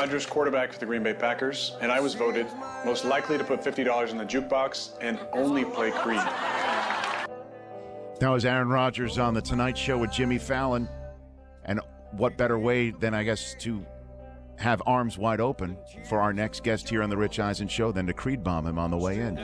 Rodgers, quarterback for the Green Bay Packers, and I was voted most likely to put $50 in the jukebox and only play Creed. That was Aaron Rodgers on The Tonight Show with Jimmy Fallon. And what better way than, I guess, to have arms wide open for our next guest here on The Rich Eisen Show than to Creed bomb him on the way in.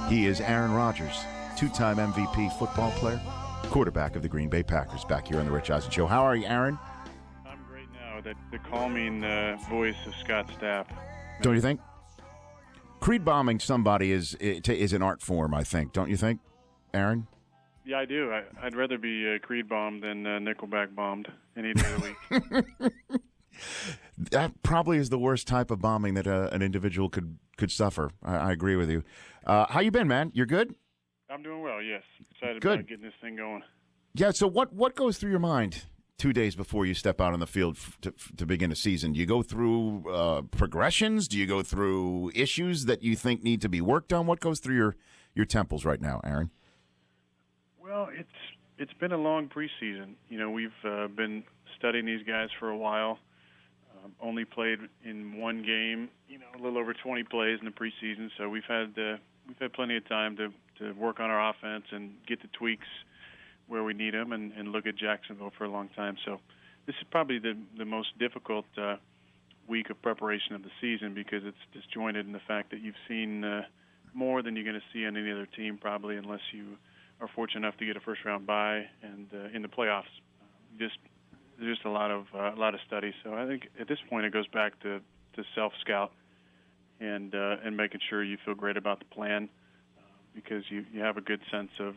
He is Aaron Rodgers, two-time MVP football player, quarterback of the Green Bay Packers, back here on The Rich Eisen Show. How are you, Aaron? I'm great now. The calming voice of Scott Stapp. Don't you think? Creed bombing somebody is an art form, I think. Don't you think, Aaron? Yeah, I do. I'd rather be Creed bombed than Nickelback bombed any day of the week. That probably is the worst type of bombing that an individual could suffer. I agree with you. How you been, man? You're good? I'm doing well, yes. Excited Good. about getting this thing going. Yeah, so what goes through your mind 2 days before you step out on the field to begin a season? Do you go through progressions? Do you go through issues that you think need to be worked on? What goes through your temples right now, Aaron? Well, it's been a long preseason. You know, we've been studying these guys for a while. Only played in one game, you know, a little over 20 plays in the preseason. So we've had plenty of time to work on our offense and get the tweaks where we need them, and look at Jacksonville for a long time. So this is probably the most difficult week of preparation of the season, because it's disjointed in the fact that you've seen more than you're going to see on any other team, probably, unless you are fortunate enough to get a first-round bye and in the playoffs. There's just a lot of study. So I think at this point it goes back to self-scout and making sure you feel great about the plan, because you have a good sense of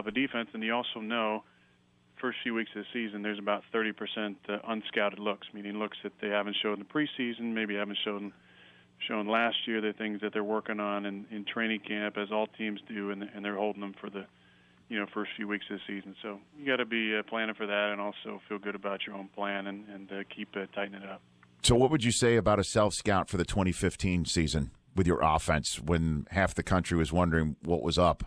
a defense, and you also know first few weeks of the season there's about 30% unscouted looks, meaning looks that they haven't showed in the preseason, maybe haven't shown last year. The things that they're working on in training camp, as all teams do, and they're holding them for the first few weeks of the season. So you got to be planning for that, and also feel good about your own plan and keep tightening it up. So what would you say about a self-scout for the 2015 season with your offense, when half the country was wondering what was up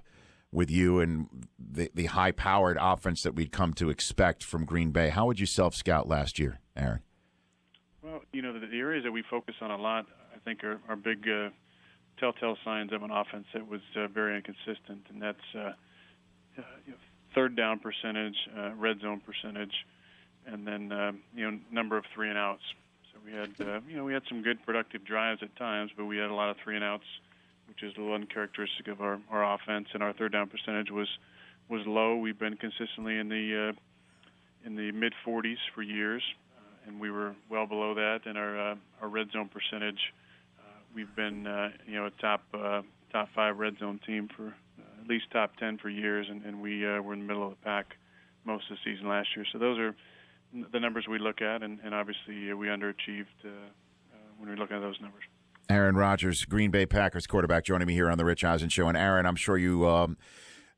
with you and the high-powered offense that we'd come to expect from Green Bay? How would you self-scout last year, Aaron? Well, you know, the areas that we focus on a lot, I think, are big telltale signs of an offense that was very inconsistent, and that's third down percentage, red zone percentage, and then number of 3-and-outs. So we had we had some good productive drives at times, but we had a lot of 3-and-outs, which is the one characteristic of our offense. And our third down percentage was low. We've been consistently in the mid 40s for years, and we were well below that. And our red zone percentage, we've been a top 5 red zone team for at least top 10 for years, and we were in the middle of the pack most of the season last year. So those are the numbers we look at, and obviously we underachieved when we look at those numbers. Aaron Rodgers, Green Bay Packers quarterback, joining me here on The Rich Eisen Show. And Aaron, I'm sure you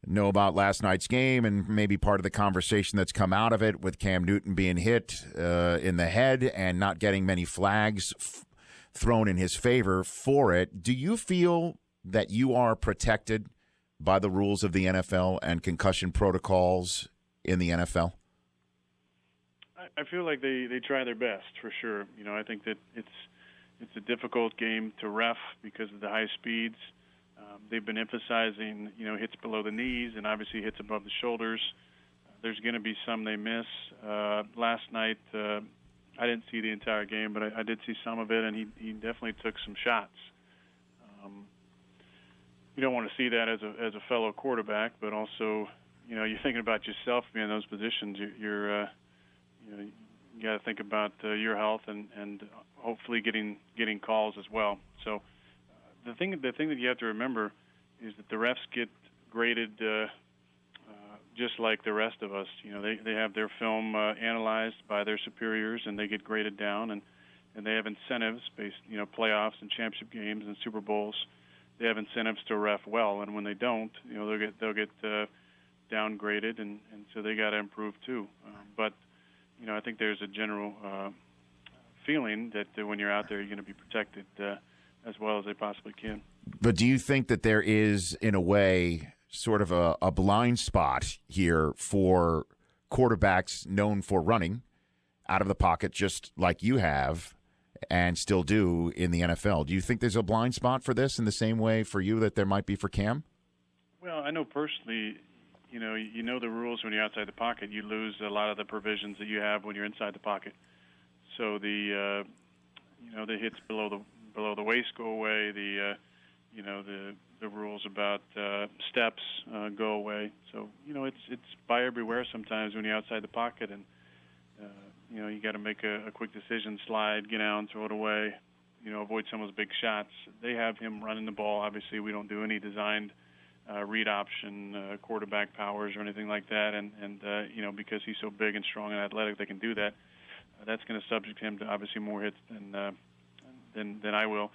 know about last night's game and maybe part of the conversation that's come out of it, with Cam Newton being hit in the head and not getting many flags thrown in his favor for it. Do you feel that you are protected by the rules of the NFL and concussion protocols in the NFL? I feel like they try their best, for sure. You know, I think that it's a difficult game to ref because of the high speeds. They've been emphasizing, hits below the knees and obviously hits above the shoulders. There's going to be some they miss. Last night, I didn't see the entire game, but I did see some of it, and he definitely took some shots. You don't want to see that as a fellow quarterback, but also, you're thinking about yourself being in those positions. You got to think about your health and hopefully getting calls as well. So the thing that you have to remember is that the refs get graded just like the rest of us. They have their film analyzed by their superiors, and they get graded down, and they have incentives based, playoffs and championship games and Super Bowls. They have incentives to ref well, and when they don't, they'll get downgraded, and so they got to improve too. But I think there's a general feeling that when you're out there, you're going to be protected as well as they possibly can. But do you think that there is, in a way, sort of a blind spot here for quarterbacks known for running out of the pocket, just like you have, and still do in the NFL. Do you think there's a blind spot for this in the same way for you that there might be for Cam? Well, I know personally, you know the rules when you're outside the pocket. You lose a lot of the provisions that you have when you're inside the pocket. So the hits below the waist go away. The rules about steps go away. So it's by everywhere sometimes when you're outside the pocket, and you got to make a quick decision, slide, get down, throw it away. Avoid some of those big shots. They have him running the ball. Obviously, we don't do any designed read option quarterback powers or anything like that, and because he's so big and strong and athletic, they can do that. That's going to subject him to obviously more hits than I will,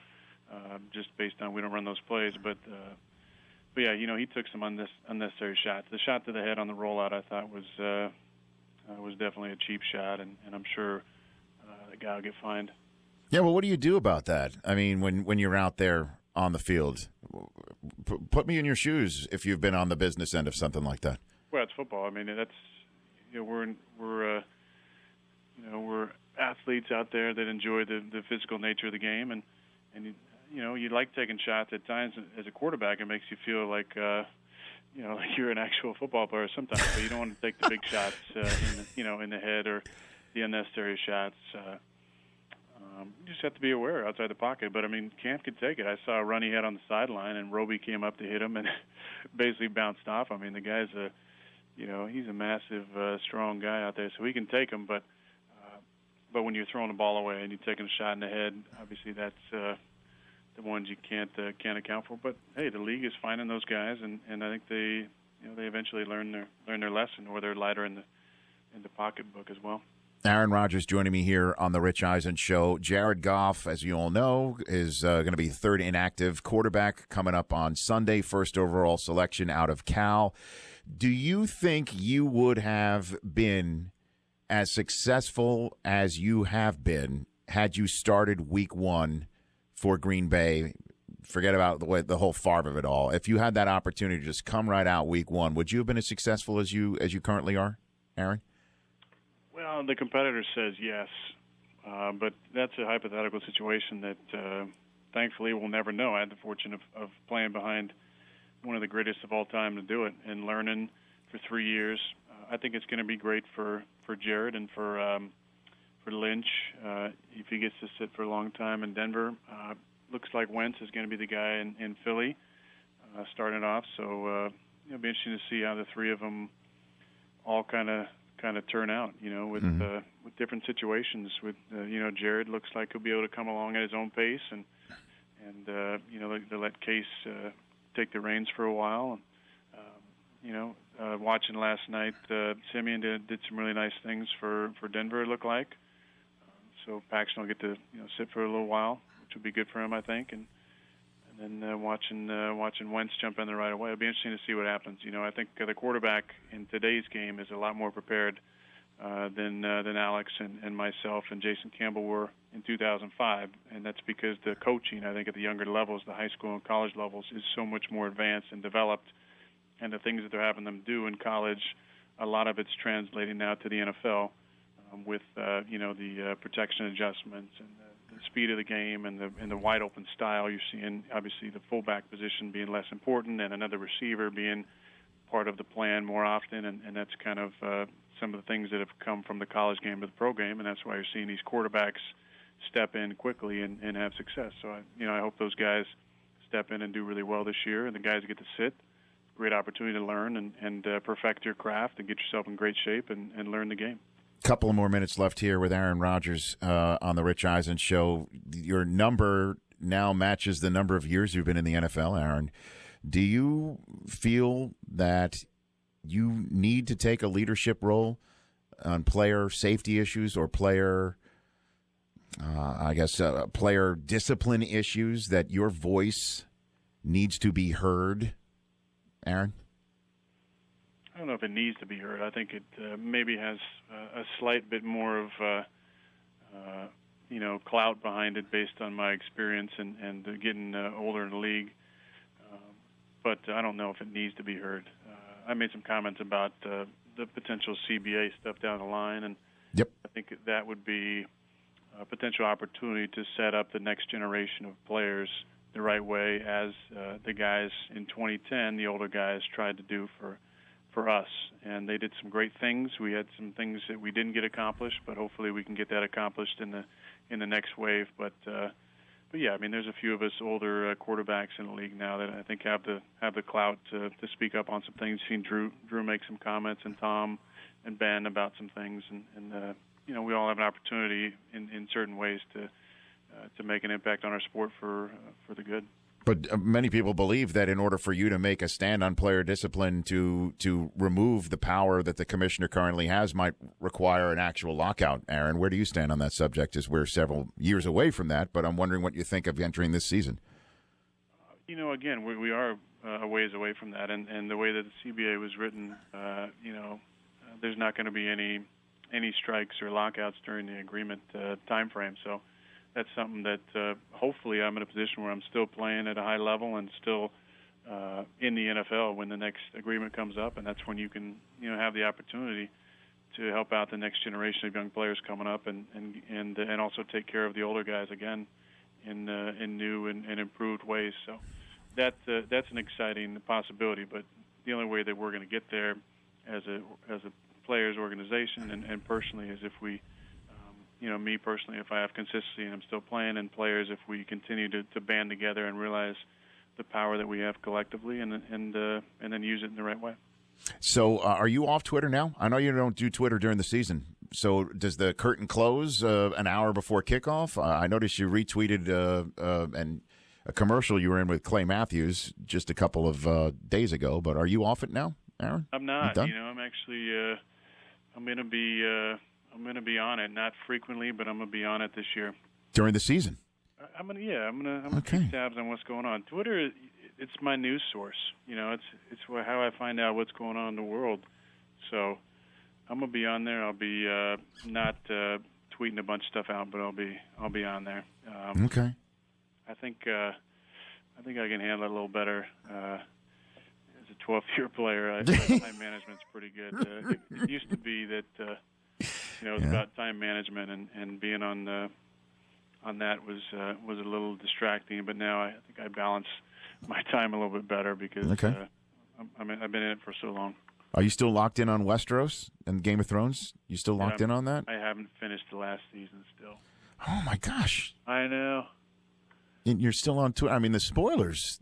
just based on we don't run those plays. But yeah, he took some unnecessary shots. The shot to the head on the rollout I thought was definitely a cheap shot, and I'm sure the guy will get fined. Yeah, well, what do you do about that? I mean, when you're out there on the field, put me in your shoes if you've been on the business end of something like that. Well, it's football. I mean, that's we're athletes out there that enjoy the physical nature of the game, and you like taking shots at times. As a quarterback, it makes you feel like like you're an actual football player sometimes, but you don't want to take the big shots in the head or the unnecessary shots. You just have to be aware outside the pocket. But, I mean, Cam could take it. I saw a run he had on the sideline, and Roby came up to hit him and basically bounced off. I mean, the guy's he's a massive, strong guy out there, so he can take him. But when you're throwing the ball away and you're taking a shot in the head, obviously that's the ones you can't account for. But, hey, the league is finding those guys, and I think they eventually learn their lesson, or they're lighter in the pocketbook as well. Aaron Rodgers joining me here on the Rich Eisen Show. Jared Goff, as you all know, is going to be third inactive quarterback coming up on Sunday, first overall selection out of Cal. Do you think you would have been as successful as you have been had you started week one for Green Bay? Forget about the whole farm of it all. If you had that opportunity to just come right out week one, would you have been as successful as you currently are, Aaron? Well, the competitor says yes, but that's a hypothetical situation that thankfully we'll never know. I had the fortune of playing behind one of the greatest of all time to do it and learning for 3 years. I think it's going to be great for Jared and for Lynch if he gets to sit for a long time in Denver. Looks like Wentz is going to be the guy in Philly starting off. So it'll be interesting to see how the three of them all kind of turn out, with different situations. With Jared looks like he'll be able to come along at his own pace, and they let Case take the reins for a while. Watching last night, Simeon did some really nice things for Denver. It looked like, so Paxton will get to sit for a little while, which will be good for him, I think, and then watching Wentz jump in there right away. It'll be interesting to see what happens. I think the quarterback in today's game is a lot more prepared than Alex and myself and Jason Campbell were in 2005, and that's because the coaching, I think, at the younger levels, the high school and college levels, is so much more advanced and developed, and the things that they're having them do in college, a lot of it's translating now to the NFL with the protection adjustments and the speed of the game and the wide open style. You're seeing obviously the fullback position being less important and another receiver being part of the plan more often, and that's kind of some of the things that have come from the college game to the pro game, and that's why you're seeing these quarterbacks step in quickly and have success. So I hope those guys step in and do really well this year, and the guys get to sit. Great opportunity to learn and perfect your craft and get yourself in great shape and learn the game. Couple of more minutes left here with Aaron Rodgers on the Rich Eisen Show. Your number now matches the number of years you've been in the NFL, Aaron. Do you feel that you need to take a leadership role on player safety issues or player discipline issues, that your voice needs to be heard, Aaron? I don't know if it needs to be heard. I think it maybe has a slight bit more of clout behind it based on my experience and getting older in the league. But I don't know if it needs to be heard. I made some comments about the potential CBA stuff down the line, and yep. I think that would be potential opportunity to set up the next generation of players the right way, as the guys in 2010, the older guys, tried to do for us. And they did some great things. We had some things that we didn't get accomplished, but hopefully we can get that accomplished in the next wave. But yeah, I mean, there's a few of us older quarterbacks in the league now that I think have the clout to speak up on some things. You've seen Drew make some comments, and Tom and Ben about some things, and you know, we all have an opportunity in certain ways to make an impact on our sport for the good. But many people believe that in order for you to make a stand on player discipline, to remove the power that the commissioner currently has, might require an actual lockout. Aaron, where do you stand on that subject? As we're several years away from that, but I'm wondering what you think of entering this season. You know, again, we are a ways away from that, and the way that the CBA was written, you know, there's not going to be any strikes or lockouts during the agreement time frame. So that's something that hopefully I'm in a position where I'm still playing at a high level and still in the NFL when the next agreement comes up, and that's when you can, you know, have the opportunity to help out the next generation of young players coming up, and also take care of the older guys again in new and improved ways. So that's an exciting possibility. But the only way that we're going to get there as a players organization and personally is if we, you know, me personally, if I have consistency and I'm still playing, and players, if we continue to band together and realize the power that we have collectively, and then use it in the right way. So, are you off Twitter now? I know you don't do Twitter during the season. So, does the curtain close an hour before kickoff? I noticed you retweeted and a commercial you were in with Clay Matthews just a couple of days ago. But are you off it now, Aaron? I'm not. You know, I'm actually I'm going to be on it, not frequently, but I'm going to be on it this year during the season. I'm gonna keep tabs on what's going on. Twitter, it's my news source. You know, it's how I find out what's going on in the world. So I'm gonna be on there. I'll be not tweeting a bunch of stuff out, but I'll be on there. Okay. I think I can handle it a little better. As a 12-year player, time management's pretty good. It used to be that you know, it was about time management, and being on that was a little distracting. But now I think I balance my time a little bit better because I've been in it for so long. Are you still locked in on Westeros and Game of Thrones? You still locked in on that? I haven't finished the last season still. Oh my gosh! I know. And you're still on Twitter. I mean, the spoilers.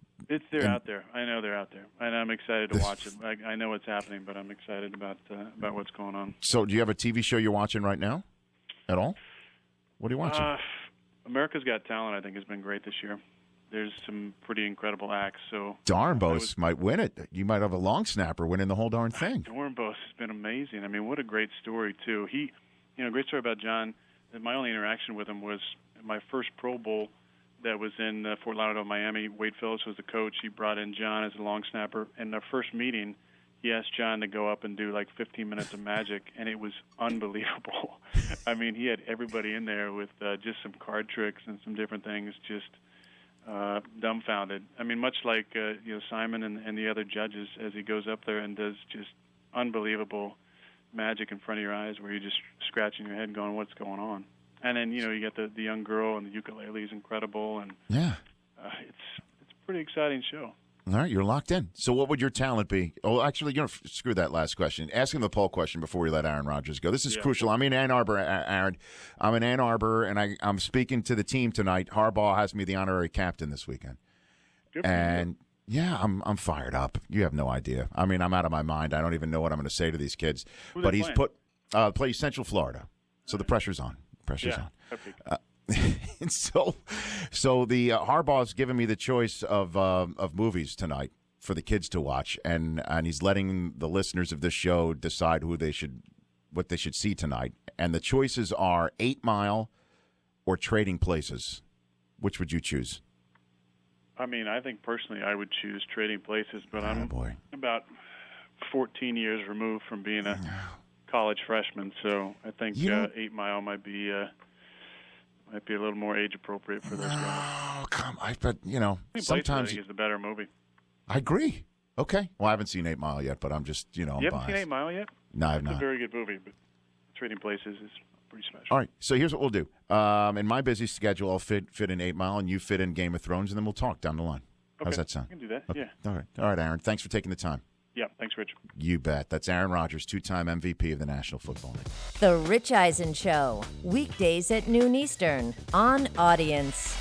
They're out there. I know they're out there, and I'm excited to watch it. I know what's happening, but I'm excited about what's going on. So, do you have a TV show you're watching right now, at all? What are you watching? America's Got Talent, I think, has been great this year. There's some pretty incredible acts. So Darnbos might win it. You might have a long snapper winning the whole darn thing. Darnbos has been amazing. I mean, what a great story too. Great story about John. My only interaction with him was my first Pro Bowl. That was in Fort Lauderdale, Miami. Wade Phillips was the coach. He brought in John as a long snapper. And our first meeting, he asked John to go up and do like 15 minutes of magic, and it was unbelievable. I mean, he had everybody in there with just some card tricks and some different things, just dumbfounded. I mean, much like Simon and the other judges, as he goes up there and does just unbelievable magic in front of your eyes, where you're just scratching your head going, what's going on? And then, you got the young girl, and the ukulele is incredible. And it's a pretty exciting show. All right, you're locked in. So what would your talent be? Oh, actually, screw that last question. Ask him the poll question before we let Aaron Rodgers go. This is crucial. I'm in Ann Arbor, Aaron. I'm in Ann Arbor, and I'm speaking to the team tonight. Harbaugh has me the honorary captain this weekend. Good for you. Yeah, I'm fired up. You have no idea. I mean, I'm out of my mind. I don't even know what I'm going to say to these kids. But he's plays Central Florida, so the pressure's on. On. And so the Harbaugh's given me the choice of movies tonight for the kids to watch, and he's letting the listeners of this show decide what they should see tonight. And the choices are 8 Mile or Trading Places. Which would you choose? I mean, I think personally I would choose Trading Places, but I'm about 14 years removed from being a college freshman, so I think 8 Mile might be a little more age appropriate for those guys. Oh, come on! But sometimes I think it's the better movie. I agree. Okay, well, I haven't seen 8 Mile yet, but I'm just You haven't seen 8 Mile yet? No, I've not. It's a very good movie, but Trading Places is pretty special. All right, so here's what we'll do. In my busy schedule, I'll fit in 8 Mile, and you fit in Game of Thrones, and then we'll talk down the line. Okay. How's that sound? I can do that, Okay. yeah. All right, Aaron. Thanks for taking the time. Yeah, thanks, Rich. You bet. That's Aaron Rodgers, 2-time MVP of the National Football League. The Rich Eisen Show, weekdays at noon Eastern on Audience.